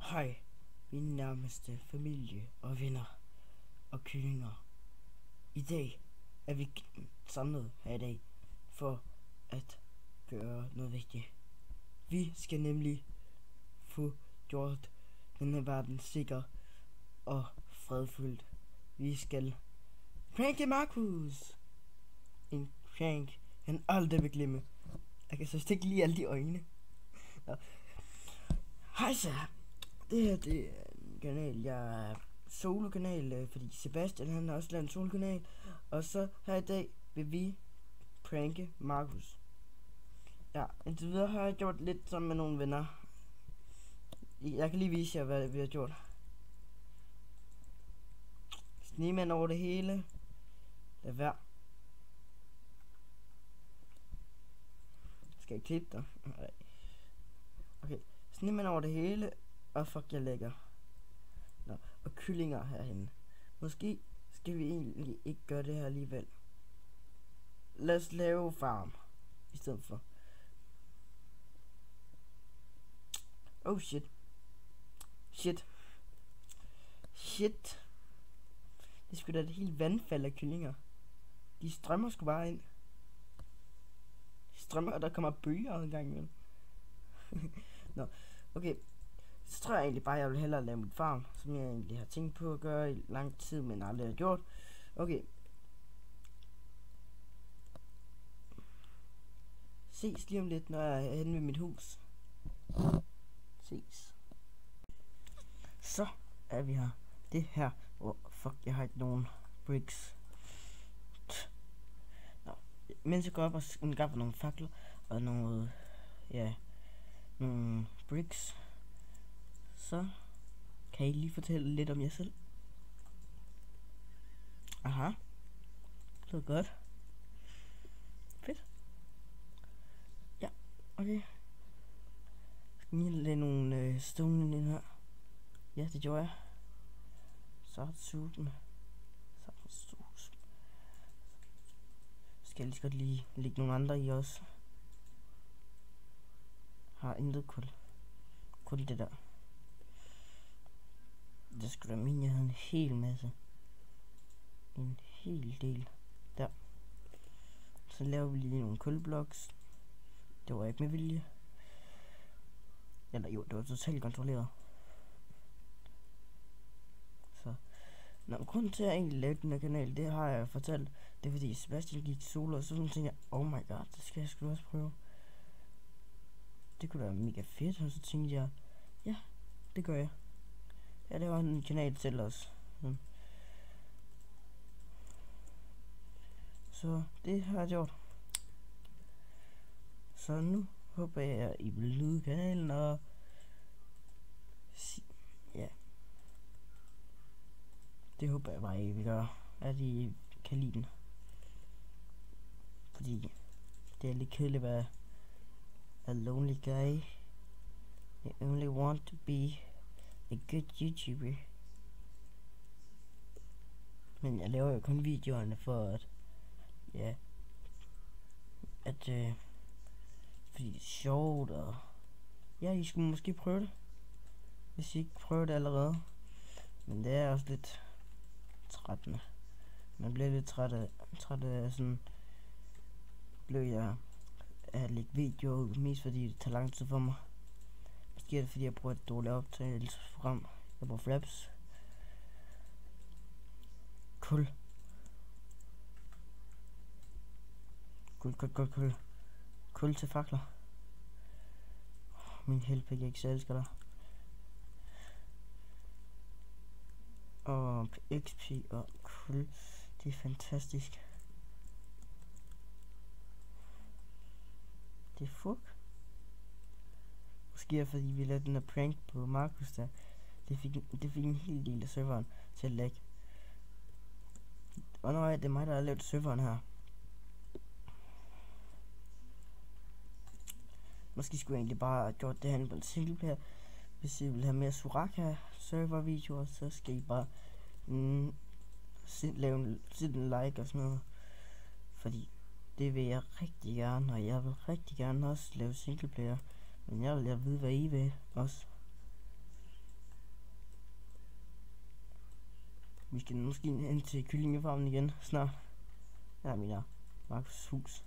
Hej, min nærmeste familie og venner og kyllinger. I dag er vi samlet her i dag for at gøre noget vigtigt. Vi skal nemlig få gjort denne verden sikker og fredfyldt. Vi skal pranke Markus. En prank, han aldrig vil glemme. Jeg kan så ikke lige alle de øjne. Hej så. Det her det er en kanal, jeg er solo-kanal, fordi Sebastian han har også lavet en solo-kanal. Og så her i dag vil vi pranke Markus. Ja, indtil videre har jeg gjort lidt sammen med nogle venner. Jeg kan lige vise jer, hvad vi har gjort. Snemænd over det hele. Lad være. Skal jeg klippe dig? Nej. Okay, snemænd over det hele. Og fuck, jeg lægger. Nå, og kyllinger herhenne. Måske skal vi egentlig ikke gøre det her alligevel. Lad os lave farm i stedet for. Oh shit. Shit. Det skulle da et helt vandfald af kyllinger. De strømmer sgu bare ind. De strømmer, og der kommer bølger en gang imellem. Nå, okay. Så tror jeg egentlig bare, jeg vil hellere lave mit farm, som jeg egentlig har tænkt på at gøre i lang tid, men aldrig har gjort. Okay. Ses lige om lidt, når jeg er henne ved mit hus. Ses. Så er vi her. Det her. Fuck, jeg har ikke nogen bricks. Nå. Mens jeg går op og skaffer nogle fakler og noget, ja, nogle bricks, så kan I lige fortælle lidt om jer selv. Aha. Det er godt. Fedt. Ja, okay. Skal lige lægge nogle stone ind her. Ja, det gjorde jeg. Så er det suppen. Skal jeg lige så godt lige lægge nogle andre i også. Har intet kul. Kun det der. Det skulle da mine, jeg havde en hel masse. En hel del. Der. Så laver vi lige nogle kulbloks. Det var ikke med vilje. Eller jo, det var totalt kontrolleret. Så. Nå, grunden til at jeg egentlig lavede den her kanal, det har jeg fortalt. Det er fordi Sebastian gik solo, og så tænkte jeg, oh my god, det skal jeg sgu også prøve. Det kunne være mega fedt, og så tænkte jeg, ja, det gør jeg. Ja, det var en kanal til os. Så det har jeg gjort. Så nu håber jeg, at I vil lyde kanalen og ja. Det håber jeg bare, I vil gøre, at I kan lide den. Fordi det er lidt kedeligt at være a lonely guy. I only want to be a good YouTuber. Men jeg laver jo kun videoerne for at, ja, at fordi det er sjovt, og ja, I skulle måske prøve det, hvis I ikke prøver det allerede. Men det er også lidt trættende. Man bliver lidt træt af sådan, blev jeg at lægge videoer ud, mest fordi det tager lang tid for mig. Måske er det fordi jeg bruger et dårligt optagelsesprogram. Jeg bruger Flaps. Kul. Kul til fakler. Min helpæk, jeg ikke så elsker dig. Og XP og kul. Det er fantastisk. Det er fuck. Måske er fordi vi lavede den her prank på Markus der. Det fik en hel del af serveren til at lægge. Og nej, det er mig der har lavet serveren her. Måske skulle jeg egentlig bare have gjort det her på en single player. Hvis I vil have mere Soraka server videoer, så skal I bare lave en like og sådan noget. Fordi det vil jeg rigtig gerne, og jeg vil rigtig gerne også lave single player. Men jeg vil vide, hvad I vil også. Vi skal måske hen til kyllingefarmen igen snart. Ja, mener Markus' hus.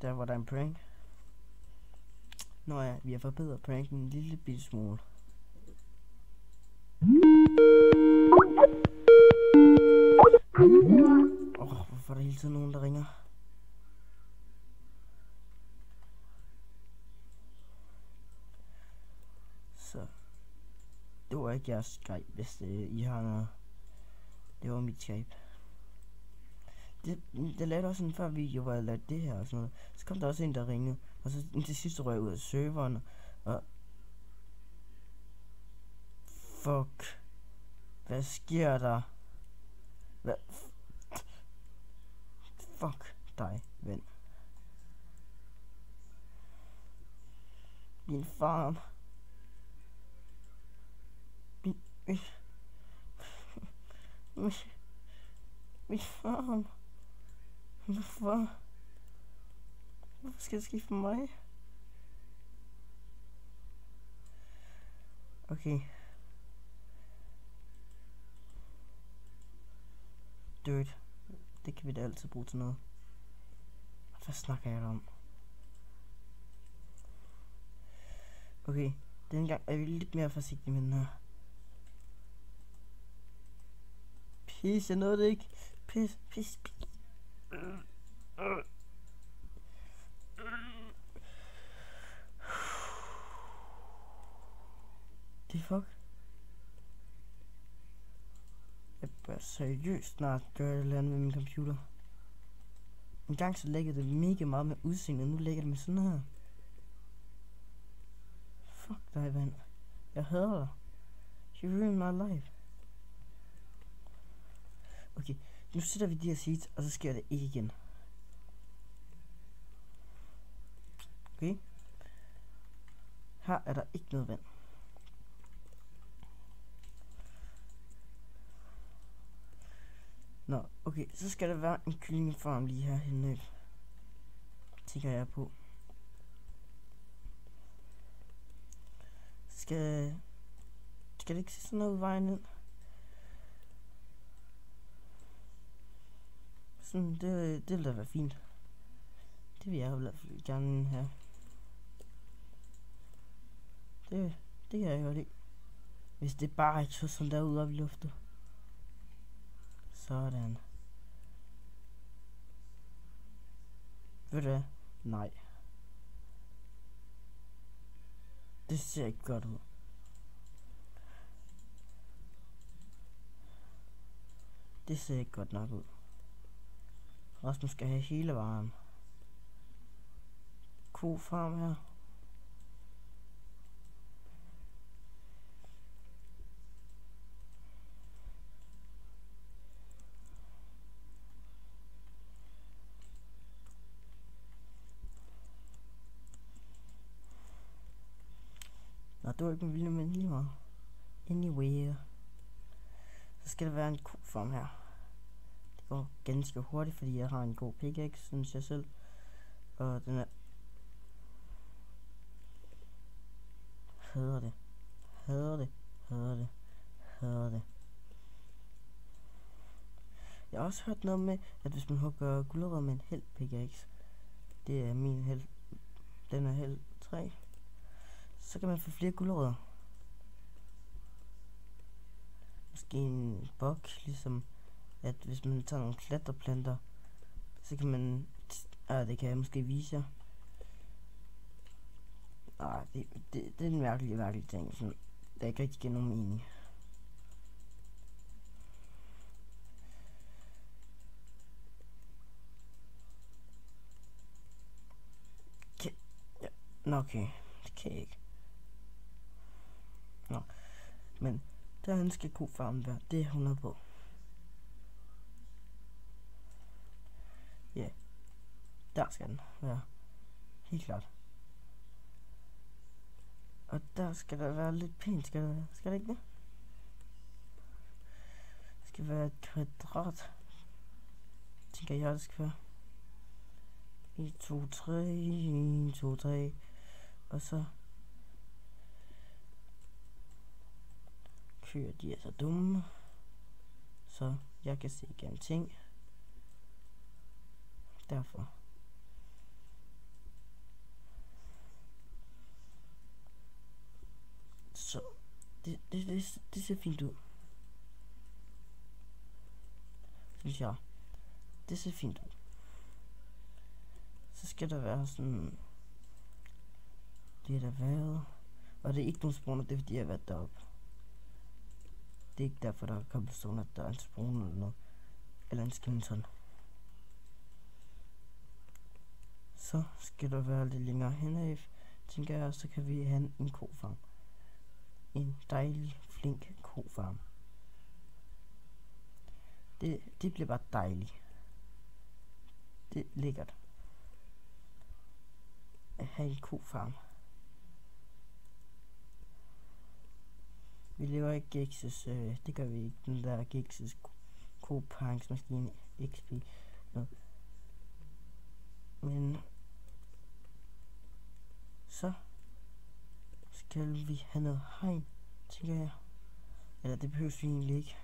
Der var der en prank. Nå ja, vi har forbedret pranken en lille bitte smule. Hvorfor er der hele tiden nogen, der ringer? Så. Det var ikke jeres Skype, hvis I har noget. Det var mit Skype. Det lavede også en før video, hvor jeg lavede det her og sådan noget. Så kom der også en, der ringede. Og så til sidst røg jeg ud af serveren. Og... Fuck. Hvad sker der? Hvad? Fuck dig, ven. Min farm. Min farm. Hvorfor skal det ske for mig? Okay. Dude. Det kan vi da altid bruge til noget. Hvad snakker jeg om? Okay. Denne gang er vi lidt mere forsigtige med den her. Pis, jeg nåede det ikke. Pis. Det fuck. Jeg bør seriøst snart gøre et eller andet med min computer. En gang så lægger det mega meget med udseende, og nu lægger det med sådan her. Fuck dig, ven. Jeg hader dig. You ruined my life. Okay, nu sætter vi de her seeds, og så sker det ikke igen. Okay. Her er der ikke noget vand. Nå, okay, så skal der være en kyllingefarm lige herhenne. Tænker jeg på. Skal det ikke se sådan noget vejen ned? Sådan, det vil da være fint. Det vil jeg i hvert fald gerne have. Det kan jeg godt lide. Hvis det bare er så sådan derude op i luften. Sådan. Ved du hvad? Nej. Det ser ikke godt ud. Det ser ikke godt nok ud. Rasmus skal have hele varen. Kofarm her. Nå, det var ikke en vildt, men lige meget. Anyway. Så skal der være en kofarm her. Det går ganske hurtigt, fordi jeg har en god pickaxe, synes jeg selv. Og den er... Hader det. Jeg har også hørt noget med, at hvis man hugger gulerødder med en held pickaxe, det er min held, den er held 3, så kan man få flere gulerødder. Måske en bug, ligesom at hvis man tager nogle klatreplanter, så kan man... det kan jeg måske vise jer. Det er en mærkelig ting, sådan, der ikke rigtig giver nogen mening. Nå, okay, det kan jeg ikke. Nå, men der skal kofarmen være, det er 100 på. Ja, der skal den være, helt klart. Og der skal der være lidt pænt, skal der ikke det? Det skal være et kvadrat, tænker jeg, det skal være. 1, 2, 3, 1, 2, 3, og så køer, de er så dumme, så jeg kan se igennem ting. Derfor. Så det ser fint ud. Synes jeg. Det ser fint ud. Så skal der være sådan det der været. Og det er ikke nogen spawner, det er fordi jeg har været deroppe. Det er ikke derfor der er kommet sådan, at der er en spawner eller noget. Eller en skeleton. Så skal der være lidt længere henad, tænker jeg, så kan vi have en kofarm. En dejlig, flink kofarm. Det bliver bare dejligt. Det er lækkert. At have en kofarm. Vi lever ikke Gexes, det gør vi ikke, den der Gexes koparingsmaskine XP. No. Men så skal vi have noget hegn, tænker jeg. Eller det behøver vi egentlig ikke.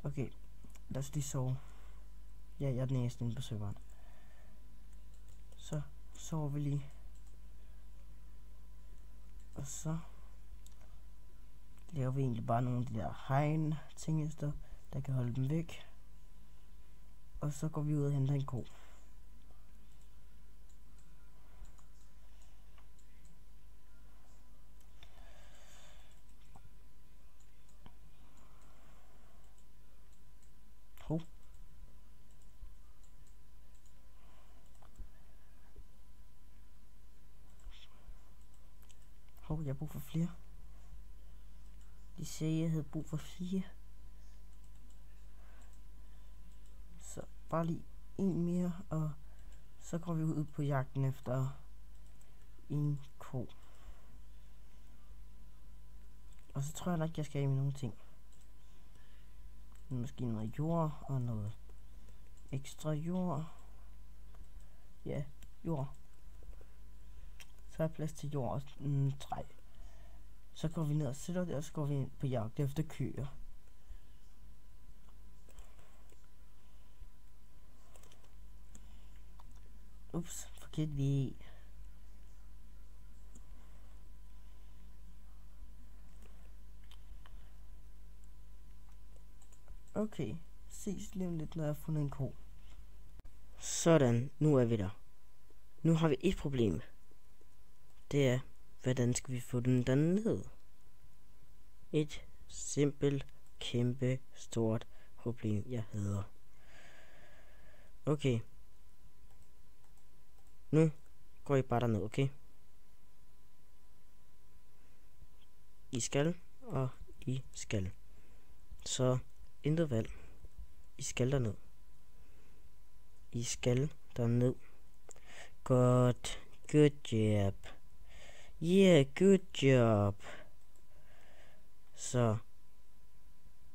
Okay, lad os lige sove. Ja, jeg er den eneste inde på serveren. Så sover vi lige. Og så laver vi egentlig bare nogle af de der hegn tingester, der kan holde dem væk. Og så går vi ud og henter en ko. Hov. Hov, jeg har brug for flere. De sagde, jeg havde brug for 4. Så bare lige en mere, og så går vi ud på jagten efter en ko. Og så tror jeg nok, jeg skal have med nogle ting. Måske noget jord og noget ekstra jord. Ja, jord. Så er plads til jord og træ. Så går vi ned og sætter det, og så går vi ind på jagt efter køer. Ups, forkert vi. Okay, ses lige om lidt, når jeg har fundet en ko. Sådan, nu er vi der. Nu har vi et problem. Det er, hvordan skal vi få den derned? Et simpelt, kæmpe, stort problem, jeg hader. Okay. Nu går I bare derned, okay? I skal, og I skal. Så intet valg. I skal derned. I skal derned. Godt. Good job. Yeah, good job. Så.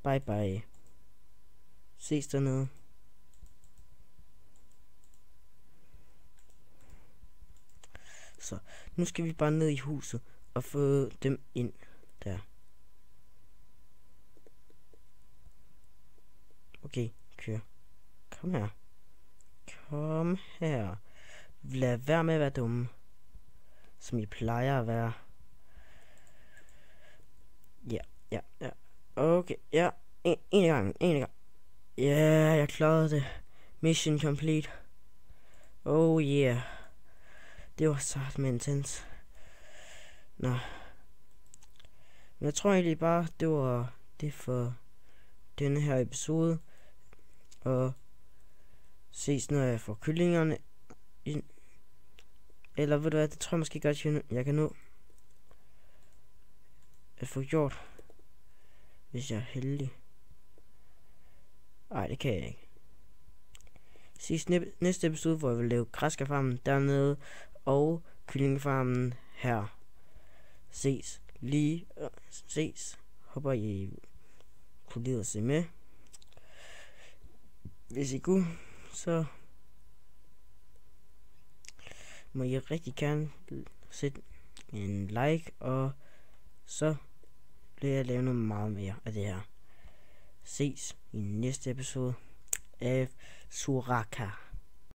Bye bye. Ses dernede. Så. Nu skal vi bare ned i huset og få dem ind der. Okay, kør. Kom her. Kom her. Lad være med at være dumme. Som I plejer at være. Ja. Okay, ja. En gang. Ja, jeg klarede det. Mission complete. Oh yeah. Det var sart med intens. Nå. Men jeg tror egentlig bare, det var det for denne her episode. Og ses, når jeg får kyllingerne ind. Eller ved du hvad, det tror jeg måske godt, jeg kan nå at få gjort, hvis jeg er heldig. Ej, det kan jeg ikke. Ses næste episode, hvor jeg vil lave græskarfarmen dernede, og kyllingefarmen her. Ses. Håber I kunne lide at se med. Hvis I kunne, så må I rigtig gerne sætte en like, og så bliver jeg lave noget meget mere af det her. Ses i næste episode af Soraka.